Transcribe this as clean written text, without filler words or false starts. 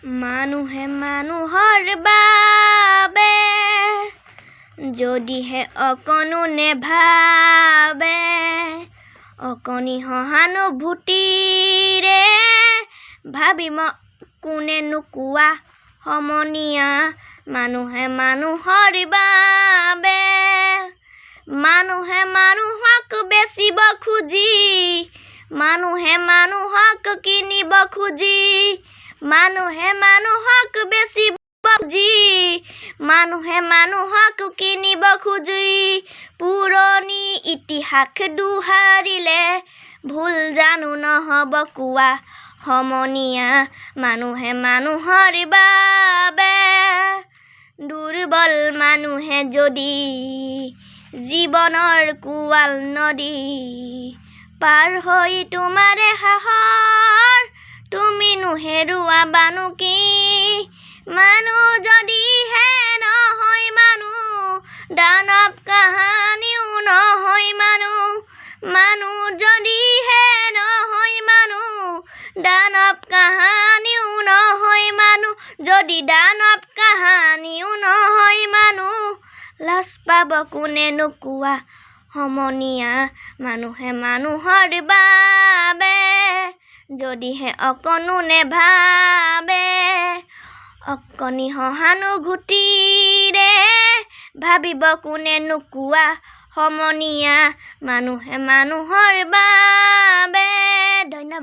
মানুহে মানুহৰ বাবে যদিহে অকণো নেভাবে, অকণি সহানুভূতিৰে ভাবিম কোনেনো কোৱা সমনীয়া। মানুহে মানুহৰ বাবে, মানুহে মানুহক বেচিব খুজি, মানুহে মানুহক কিনিব খুজি, মানুহে মানুহক বেচিব খুজি, মানুহে মানুহক কিনিব খুজি। পুৰণি ইতিহাস দোহাৰিলে ভুল জানো নহ'ব কোৱা সমনীয়া। মানুহে মানুহৰ বাবে, দুৰ্বল মানুহে যদি জীৱনৰ কোৱাল নদী পাৰ হৈ তোমাৰে সাহৰ, তুমিনো হেৰুৱাবানো কি? মানুহ যদিহে নহয় মানুহ, দানৱ কাহানিও নহয় মানুহ। মানুহ যদিহে নহয় মানুহ, দানৱ কাহানিও নহয় মানুহ। যদি দানৱ কাহানিও নহয় মানুহ, লাজ পাব কোনেনো কোৱা সমনীয়া। মানুহে মানুহৰ বাবে যদিহে অকণো নেভাবে, অকণি সহানুভূতিৰে ভাবিব কোনেনো কোৱা সমনীয়া। মানুহে মানুহৰ বাবে। ধন্যবাদ।